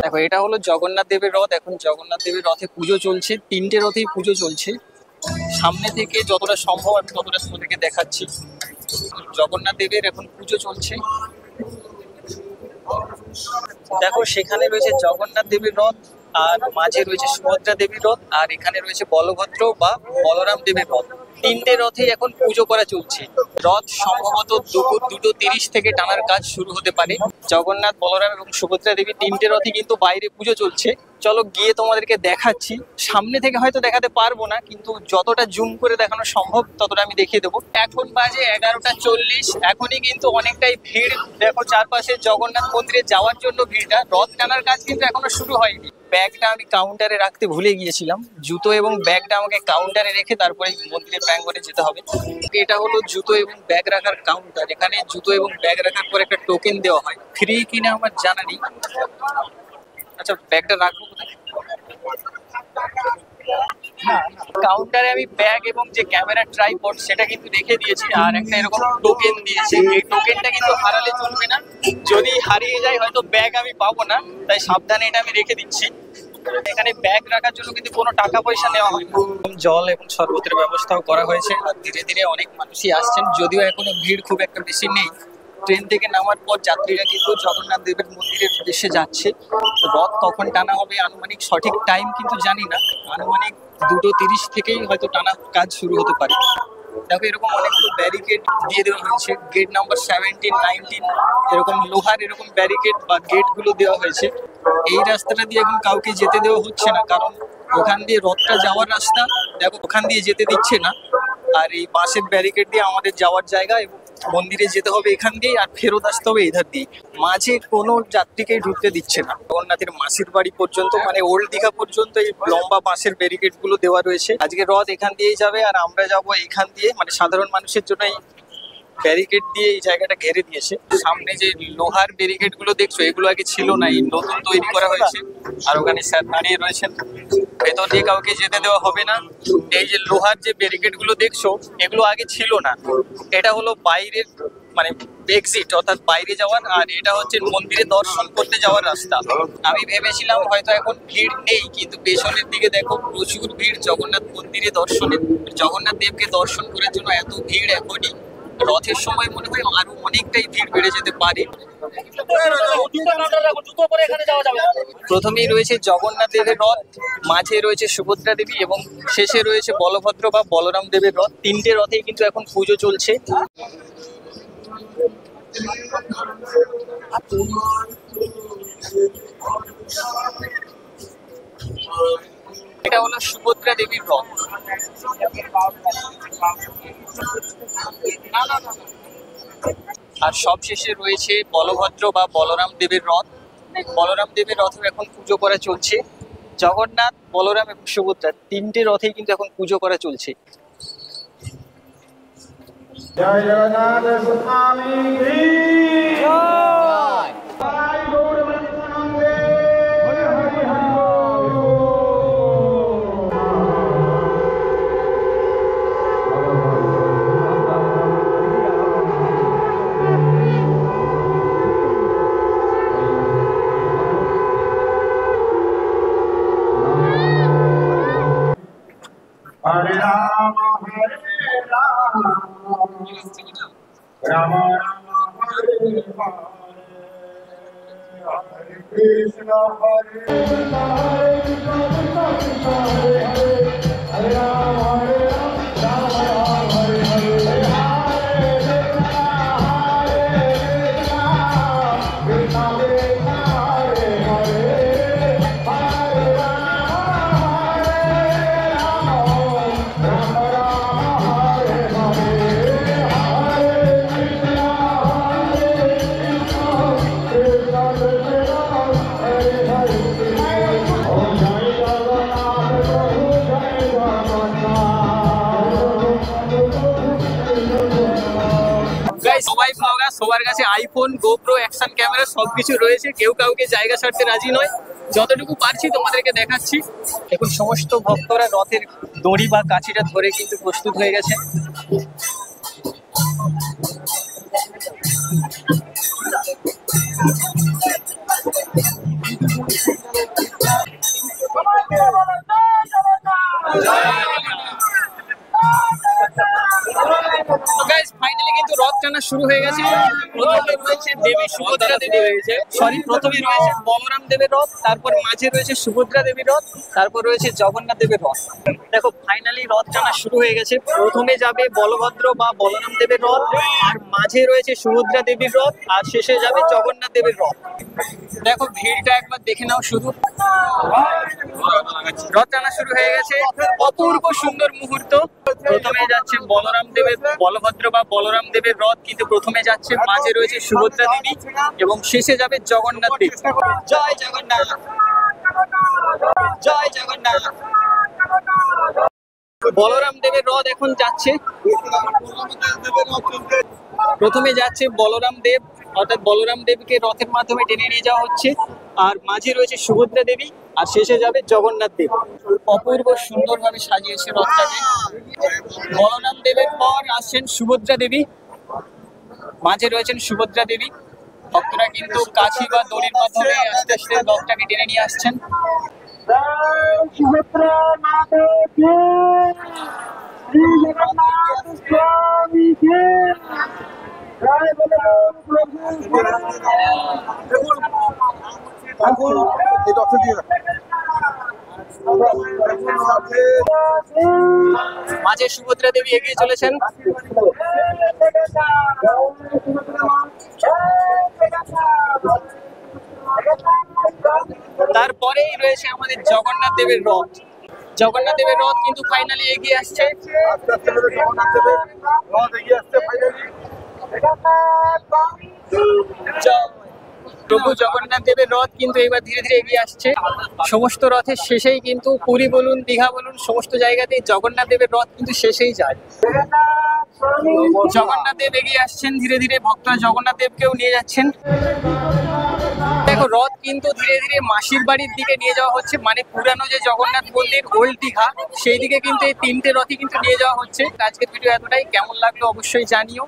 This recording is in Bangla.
দেখো এটা হলো জগন্নাথ দেবের রথ। এখন জগন্নাথ দেবের রথে পুজো চলছে, 3টে রথেই পুজো চলছে। সামনে থেকে যতটা সম্ভব আমি ততটা তোমাদেরকে দেখাচ্ছি। জগন্নাথ দেবের এখন পুজো চলছে। দেখো সেখানে রয়েছে জগন্নাথ দেবের রথ, আর মাঝে রয়েছে সুভদ্রা দেবীর রথ, আর এখানে রয়েছে বলভদ্র বা বলরাম দেবের রথ। 3টে রথেই এখন পুজো করা চলছে। রথ সম্ভবত দুপুর 2:30 থেকে টানার কাজ শুরু হতে পারে। জগন্নাথ, বলরাম এবং সুভদ্রা দেবী 3টে রথই কিন্তু বাইরে পুজো চলছে। চলো গিয়ে তোমাদেরকে দেখাচ্ছি। সামনে থেকে হয়তো দেখাতে পারবো না, কিন্তু যতটা জুম করে দেখানো সম্ভব ততটা আমি দেখিয়ে দেবো। এখন বাজে 11:40। এখনই কিন্তু অনেকটাই ভিড়। দেখো চারপাশে জগন্নাথ মন্দিরে যাওয়ার জন্য ভিড়টা। রথ টানার কাজ কিন্তু এখনো শুরু হয়নি। ব্যাগটা আমি কাউন্টারে রাখতে ভুলে গিয়েছিলাম। জুতো এবং ব্যাগটা আমাকে কাউন্টারে রেখে তারপরে মন্দিরে প্রাঙ্গণে যেতে হবে। এটা হলো জুতো এবং ব্যাগ রাখার কাউন্টার। এখানে জুতো এবং ব্যাগ রাখার পর একটা টোকেন দেওয়া হয়। ফ্রি কিনা আমার জানা নেই। আচ্ছা ব্যাগটা রাখবো কোথায়? কাউন্টারে আমি ব্যাগ এবং যে ক্যামেরা ট্রাইপড সেটা কিন্তু রেখে দিয়েছি, আর একটা এরকম টোকেন দিয়েছে। এই টোকেনটা কিন্তু হারালে চলবে না। যদি হারিয়ে যায় হয়তো ব্যাগ আমি পাবো না, তাই সাবধানে এটা আমি রেখে দিচ্ছি। এখানে ব্যাগ রাখার জন্য কিন্তু কোনো টাকা পয়সা নেওয়া হয় না। জল এবং শরবতের ব্যবস্থাও করা হয়েছে, আর ধীরে ধীরে অনেক মানুষই আসছেন, যদিও এখনো ভিড় খুব একটা বেশি নেই। ট্রেন থেকে নামার পর যাত্রীরা কিন্তু জগন্নাথ দেবের মন্দিরের উদ্দেশ্যে যাচ্ছে। রথ কখন টানা হবে আনুমানিক সঠিক টাইম কিন্তু জানি না। আনুমানিক 2:30 থেকেই হয়তো টানা কাজ শুরু হতে পারে। দেখো এরকম অনেকগুলো ব্যারিকেড দিয়ে দেওয়া হয়েছে। গেট নাম্বার 17, 19 এরকম লোহার এরকম ব্যারিকেড বা গেটগুলো দেওয়া হয়েছে। এই রাস্তাটা দিয়ে এখন কাউকে যেতে দেওয়া হচ্ছে না, কারণ ওখান দিয়ে রথটা যাওয়ার রাস্তা, দেখো ওখান দিয়ে যেতে দিচ্ছে না। আর এই বাঁশের ব্যারিকেড দিয়ে আমাদের যাওয়ার জায়গা, এবং মন্দিরে যেতে হবে এখান দিয়েই, আর ফেরত আসতে হবে এধার দিয়ে। মাঝে কোনো যাত্রীকেই ঢুকতে দিচ্ছে না। জগন্নাথের মাসির বাড়ি পর্যন্ত, মানে ওল্ড দীঘা পর্যন্ত এই লম্বা বাঁশের ব্যারিকেড গুলো দেওয়া রয়েছে। আজকে রথ এখান দিয়েই যাবে, আর আমরা যাবো এখান দিয়ে। মানে সাধারণ মানুষের জন্য এই ব্যারিকেড দিয়ে এই জায়গাটা ঘিরে দিয়েছে। সামনে যে লোহার ব্যারিকেড গুলো দেখছো, এগুলো আগে ছিল না, এই নতুন তৈরি করা হয়েছে। আর ওখানে স্যার দাঁড়িয়ে রয়েছেন। ভেতর দিয়ে কাউকে যেতে দেওয়া হবে না। এই যে লোহার যে ব্যারিকেড গুলো দেখছো, এগুলো আগে ছিল না। এটা হলো বাইরের মানে এক্সিট, অর্থাৎ বাইরে যাওয়ার, আর এটা হচ্ছে মন্দিরে দর্শন করতে যাওয়ার রাস্তা। আমি ভেবেছিলাম হয়তো এখন ভিড় নেই, কিন্তু পেছনের দিকে দেখো প্রচুর ভিড় জগন্নাথ মন্দিরে দর্শনে। জগন্নাথ দেবকে দর্শন করার জন্য এত ভিড় এখনই। রথের সময় মনে হয় আরো অনেকটাই ভিড় বেড়ে যেতে পারে। প্রথমেই রয়েছে জগন্নাথ দেবের রথ, মাঝে রয়েছে সুভদ্রা দেবী, এবং শেষে রয়েছে বলভদ্র বা বলরাম দেবের রথ। 3টে রথেই কিন্তু এখন পুজো চলছে। এটা হলো সুভদ্রা দেবীর রথ। আর সবশেষে রয়েছে বলভদ্র বা বলরাম দেবের রথ। বলরাম দেবের রথেও এখন পুজো করা চলছে। জগন্নাথ, বলরাম এবং সুভদ্রা 3টে রথেই কিন্তু এখন পুজো করা চলছে। জয় জগন্নাথ স্বামী কি জয়। জয় গৌরবন্দে হরি হরি হরি হরে রাম হরে রাম রাম রাম হরে হরে হরে কৃষ্ণ হরে কৃষ্ণ হরে কৃষ্ণ হরে হরে হরে রাম রাম রাম হরে হরে হরে কৃষ্ণ কৃষ্ণ কৃষ্ণ হরে হরে হরে রাম রাম রাম হরে হরে হরে কৃষ্ণ কৃষ্ণ কৃষ্ণ হরে হরে। ওম জয় জগন্নাথ প্রভু জয় গাইস সবাই ব্লগা, সবার কাছে আইফোন, গোপ্রো, অ্যাকশন ক্যামেরা সবকিছু রয়েছে। কেউ কাউকে জায়গা ছাড়তে রাজি নয়। যতটুকু পারছি তোমাদেরকে দেখাচ্ছি। এখন সমস্ত ভক্তরা রথের দড়ি বা কাঠিটা ধরে কিন্তু প্রস্তুত হয়ে গেছে। তো গাইস ফাইনালি কিন্তু রথ টানা শুরু হয়ে গেছে। প্রথমে রয়েছে দেবী সুভদ্রা দেবী রয়েছে, প্রথমে রয়েছে বলরাম দেবের রথ, তারপর মাঝে রয়েছে সুভদ্রা দেবীর রথ, তারপর রয়েছে জগন্নাথ দেবের রথ। দেখো ফাইনালি রথ টানা শুরু হয়ে গেছে। প্রথমে যাবে বলভদ্র বা বলরাম দেবের রথ, আর মাঝে রয়েছে সুভদ্রা দেবীর রথ, আর শেষে যাবে জগন্নাথ দেবের রথ। দেখো ভিড়টা একবার দেখে নাও শুধু। রথ টানা শুরু হয়ে গেছে, অপূর্ব সুন্দর মুহূর্ত। প্রথমে যাচ্ছে বলভদ্র বা বলরাম দেবের রথ, কিন্তু প্রথমে যাচ্ছে, মাঝে রয়েছে সুভদ্রা দেবী এবং শেষে যাবে জগন্নাথ দেব। জয় জগন্নাথ, জয় জগন্নাথ। বলরাম দেবের রথ এখন যাচ্ছে। প্রথমে যাচ্ছে বলরাম দেব, অর্থাৎ বলরাম দেবকে রথের মাধ্যমে টেনে নিয়ে যাওয়া হচ্ছে, আর মাঝে রয়েছে সুভদ্রা দেবী, আর শেষে যাবে জগন্নাথ দেব। অপূর্ব সুন্দরভাবে সাজিয়েছে রথটাকে। বলরাম দেবের পর আসছেন সুভদ্রা দেবী, মাঝে রয়েছেন সুভদ্রা দেবী। ভক্তরা কিন্তু কাছি বা দড়ির মাধ্যমে আস্তে আস্তে রথটাকে টেনে নিয়ে আসছেন। সুভদ্রা মাতা কি শ্রী জগন্নাথ স্বামী কি জয় বলো প্রভু। মাঝে সুভদ্রা দেবী এগিয়ে চলেছেন। তারপরেই রয়েছে আমাদের জগন্নাথ দেবের রথ। জগন্নাথ দেবের রথ কিন্তু ফাইনালি এগিয়ে আসছে। প্রভু জগন্নাথ দেবের রথ কিন্তু এবার ধীরে ধীরে এগিয়ে আসছে। সমস্ত রথের শেষেই কিন্তু পুরী বলুন, দীঘা বলুন, সমস্ত জায়গাতেই জগন্নাথ দেবের রথ কিন্তু শেষেই যায়। জগন্নাথ দেব এগিয়ে আসছেন ধীরে ধীরে, ভক্তরা জগন্নাথ দেবকেও নিয়ে যাচ্ছেন। দেখো রথ কিন্তু ধীরে ধীরে মাসির বাড়ির দিকে নিয়ে যাওয়া হচ্ছে, মানে পুরানো যে জগন্নাথ মন্দির ওল্ড দীঘা, সেই দিকে কিন্তু এই তিনটে রথই কিন্তু নিয়ে যাওয়া হচ্ছে। আজকের ভিডিও এতটাই, কেমন লাগলো অবশ্যই জানিও।